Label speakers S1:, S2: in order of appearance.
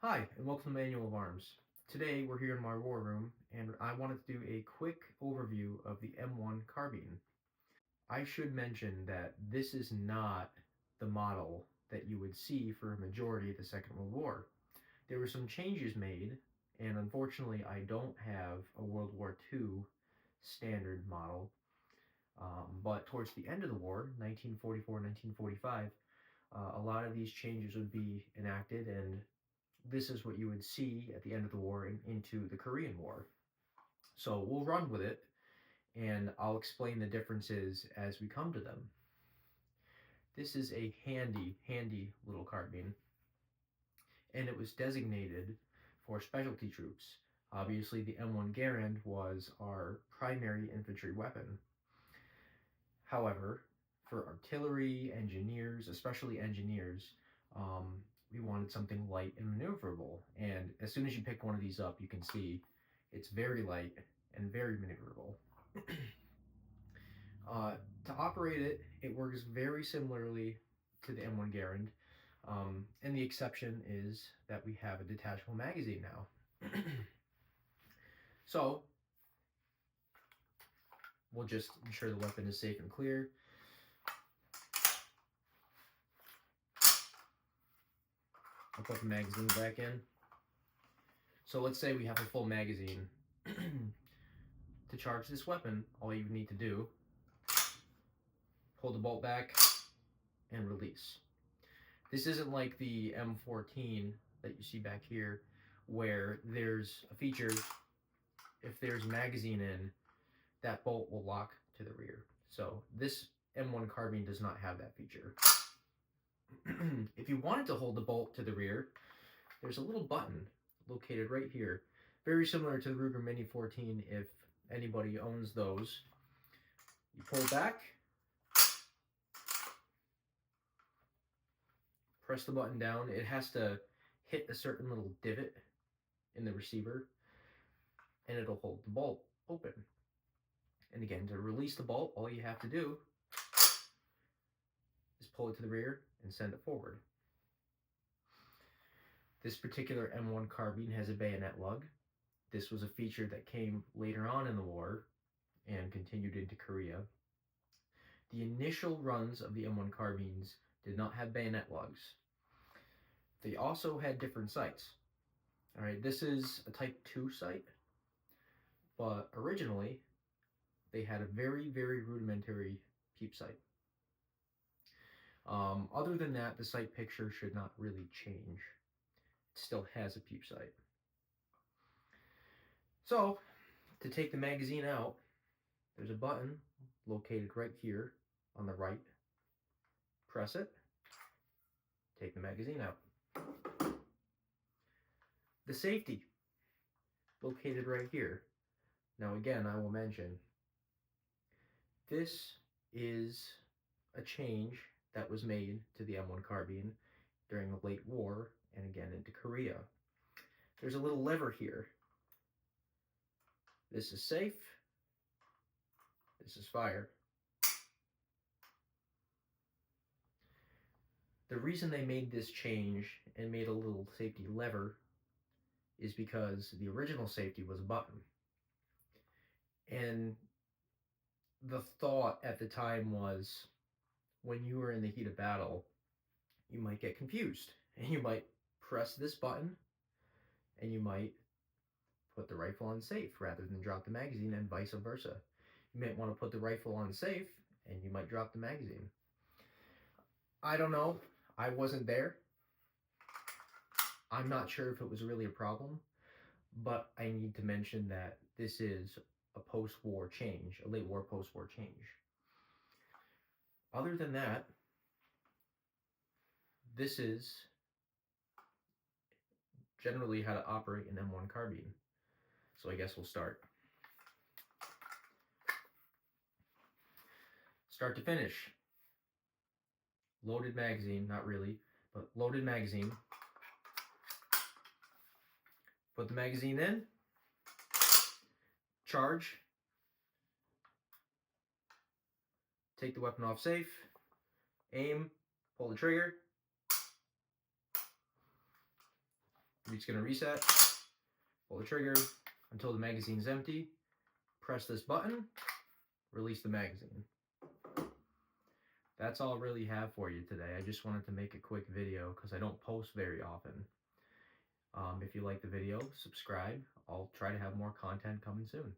S1: Hi, and welcome to Manual of Arms. Today we're here in my war room, and I wanted to do a quick overview of the M1 carbine. I should mention that this is not the model that you would see for a majority of the Second World War. There were some changes made, and unfortunately I don't have a World War II standard model. But towards the end of the war, 1944, 1945, a lot of these changes would be enacted, and this is what you would see at the end of the war and into the Korean War. So we'll run with it, and I'll explain the differences as we come to them. This is a handy little carbine, and it was designated for specialty troops. Obviously, the M1 Garand was our primary infantry weapon. However, for artillery, engineers, especially engineers, we wanted something light and maneuverable. And as soon as you pick one of these up, you can see it's very light and very maneuverable. uh, to operate it, it works very similarly to the M1 Garand, and the exception is that we have a detachable magazine now. So we'll just ensure the weapon is safe and clear. I'll put the magazine back in. So let's say we have a full magazine. To charge this weapon, all you need to do, pull the bolt back and release. This isn't like the M14 that you see back here, where there's a feature, if there's a magazine in, that bolt will lock to the rear. So this M1 carbine does not have that feature. If you wanted to hold the bolt to the rear, there's a little button located right here, very similar to the Ruger Mini 14 if anybody owns those. You pull back, press the button down. It has to hit a certain little divot in the receiver, and it'll hold the bolt open. And again, to release the bolt, all you have to do is pull it to the rear and send it forward. This particular M1 carbine has a bayonet lug. This was a feature that came later on in the war and continued into Korea. The initial runs of the M1 carbines did not have bayonet lugs. They also had different sights. All right, this is a Type 2 sight, but originally they had a very rudimentary peep sight. Other than that, the sight picture should not really change. It still has a peep sight. So, to take the magazine out, there's a button located right here on the right. Press it, take the magazine out. The safety, located right here. Now again, I will mention, this is a change that was made to the M1 carbine during the late war and again into Korea. There's a little lever here. This is safe. This is fire. The reason they made this change and made a little safety lever is because the original safety was a button. And the thought at the time was, when you were in the heat of battle, you might get confused and you might press this button and you might put the rifle on safe rather than drop the magazine, and vice versa. You might want to put the rifle on safe and you might drop the magazine. I don't know. I wasn't there. I'm not sure if it was really a problem, but I need to mention that this is a post-war change, a late war, post-war change. Other than that, this is generally how to operate an M1 carbine. So I guess we'll start. Start to finish. Loaded magazine, not really, but loaded magazine. Put the magazine in. Charge. Take the weapon off safe. Aim. Pull the trigger. You're just going to reset, pull the trigger until the magazine's empty, press this button, release the magazine. That's all I really have for you today. I just wanted to make a quick video because I don't post very often. If you like the video, subscribe. I'll try to have more content coming soon.